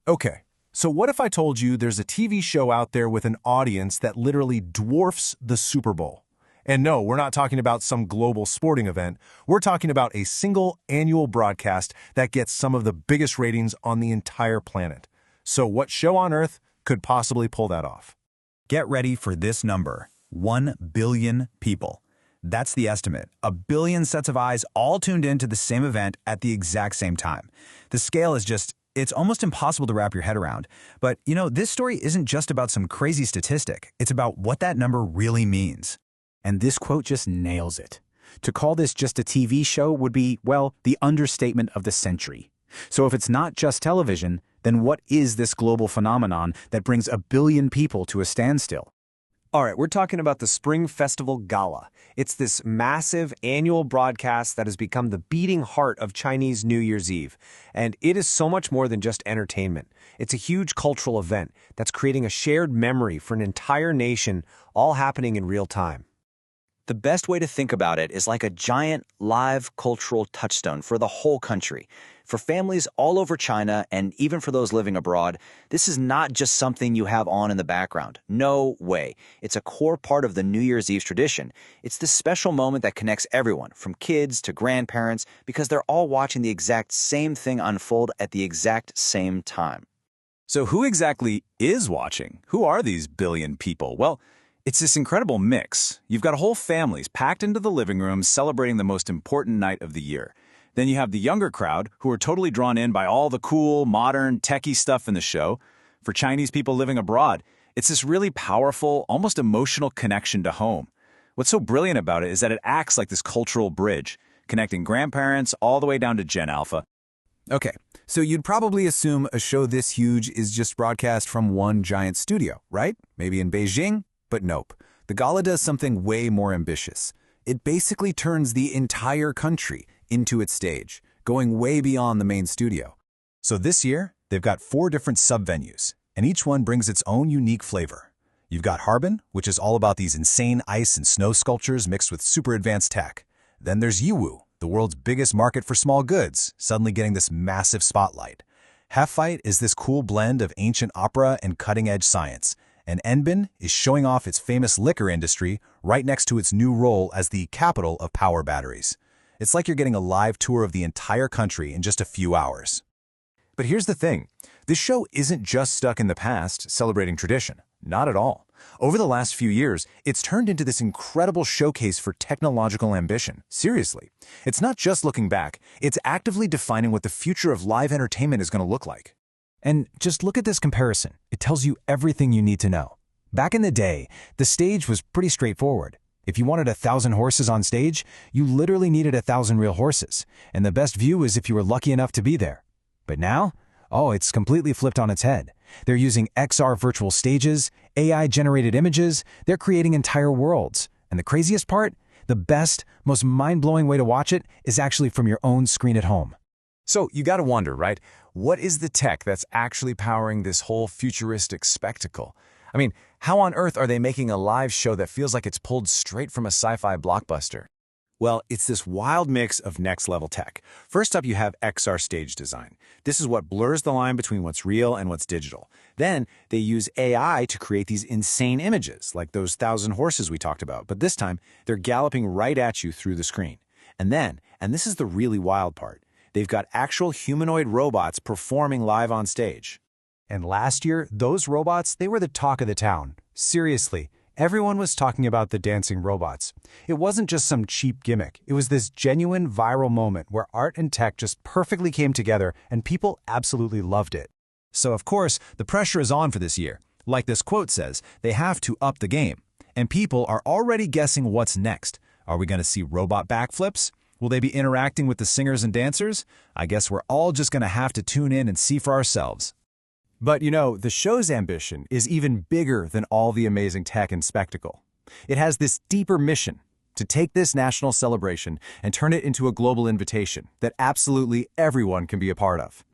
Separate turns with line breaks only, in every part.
Okay, so what if I told you there's a TV show out there with an audience that literally dwarfs the Super Bowl? And no, we're not talking about some global sporting event. We're talking about a single annual broadcast that gets some of the biggest ratings on the entire planet. So what show on Earth could possibly pull that off?
Get ready for this number, 1 billion people. That's the estimate. A billion sets of eyes all tuned in to the same event at the exact same time. The scale is it's almost impossible to wrap your head around. But, this story isn't just about some crazy statistic. It's about what that number really means.
And this quote just nails it. To call this just a TV show would be, well, the understatement of the century. So if it's not just television, then what is this global phenomenon that brings a billion people to a standstill?
All right, we're talking about the Spring Festival Gala. It's this massive annual broadcast that has become the beating heart of Chinese New Year's Eve. And it is so much more than just entertainment. It's a huge cultural event that's creating a shared memory for an entire nation, all happening in real time.
The best way to think about it is like a giant live cultural touchstone for the whole country. For families all over China and even for those living abroad, this is not just something you have on in the background. No way. It's a core part of the New Year's Eve tradition. It's this special moment that connects everyone, from kids to grandparents, because they're all watching the exact same thing unfold at the exact same time.
So who exactly is watching? Who are these billion people? Well, it's this incredible mix. You've got whole families packed into the living room celebrating the most important night of the year. Then you have the younger crowd who are totally drawn in by all the cool, modern, techie stuff in the show. For Chinese people living abroad, it's this really powerful, almost emotional connection to home. What's so brilliant about it is that it acts like this cultural bridge, connecting grandparents all the way down to Gen Alpha.
Okay, so you'd probably assume a show this huge is just broadcast from one giant studio, right? Maybe in Beijing? But nope. The Gala does something way more ambitious. It basically turns the entire country into its stage, going way beyond the main studio. So this year, they've got 4 different sub-venues, and each one brings its own unique flavor. You've got Harbin, which is all about these insane ice and snow sculptures mixed with super advanced tech. Then there's Yiwu, the world's biggest market for small goods, suddenly getting this massive spotlight. Half-Fight is this cool blend of ancient opera and cutting-edge science. And Enbin is showing off its famous liquor industry right next to its new role as the capital of power batteries. It's like you're getting a live tour of the entire country in just a few hours. But here's the thing. This show isn't just stuck in the past, celebrating tradition. Not at all. Over the last few years, it's turned into this incredible showcase for technological ambition. Seriously. It's not just looking back. It's actively defining what the future of live entertainment is going to look like. And just look at this comparison. It tells you everything you need to know. Back in the day, the stage was pretty straightforward. If you wanted 1,000 horses on stage, you literally needed 1,000 real horses, and the best view was if you were lucky enough to be there. But now, it's completely flipped on its head. They're using XR virtual stages, AI-generated images, they're creating entire worlds. And the craziest part? The best, most mind-blowing way to watch it is actually from your own screen at home. So you gotta wonder, right? What is the tech that's actually powering this whole futuristic spectacle? I mean, how on earth are they making a live show that feels like it's pulled straight from a sci-fi blockbuster? Well, it's this wild mix of next-level tech. First up, you have XR stage design. This is what blurs the line between what's real and what's digital. Then, they use AI to create these insane images, like those 1,000 horses we talked about. But this time, they're galloping right at you through the screen. And this is the really wild part, they've got actual humanoid robots performing live on stage. And last year, those robots, they were the talk of the town. Seriously, everyone was talking about the dancing robots. It wasn't just some cheap gimmick. It was this genuine viral moment where art and tech just perfectly came together and people absolutely loved it. So of course, the pressure is on for this year. Like this quote says, they have to up the game. And people are already guessing what's next. Are we going to see robot backflips? Will they be interacting with the singers and dancers? I guess we're all just going to have to tune in and see for ourselves. But the show's ambition is even bigger than all the amazing tech and spectacle. It has this deeper mission to take this national celebration and turn it into a global invitation that absolutely everyone can be a part of.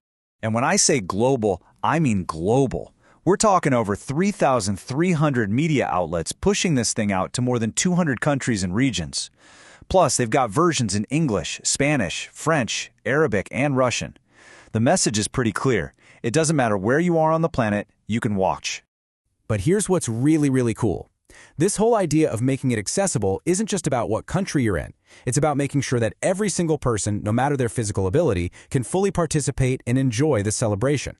And when I say global, I mean global. We're talking over 3,300 media outlets pushing this thing out to more than 200 countries and regions. Plus, they've got versions in English, Spanish, French, Arabic, and Russian. The message is pretty clear. It doesn't matter where you are on the planet, you can watch.
But here's what's really, really cool. This whole idea of making it accessible isn't just about what country you're in. It's about making sure that every single person, no matter their physical ability, can fully participate and enjoy the celebration.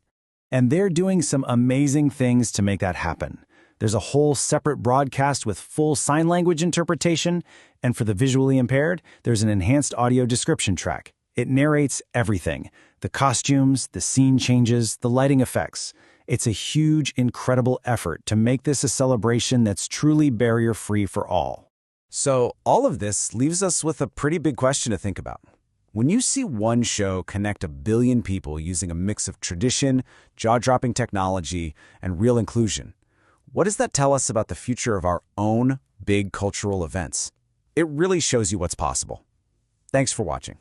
And they're doing some amazing things to make that happen. There's a whole separate broadcast with full sign language interpretation, and for the visually impaired, there's an enhanced audio description track. It narrates everything: the costumes, the scene changes, the lighting effects. It's a huge, incredible effort to make this a celebration that's truly barrier-free for all.
So all of this leaves us with a pretty big question to think about. When you see one show connect 1 billion people using a mix of tradition, jaw-dropping technology, and real inclusion, what does that tell us about the future of our own big cultural events? It really shows you what's possible. Thanks for watching.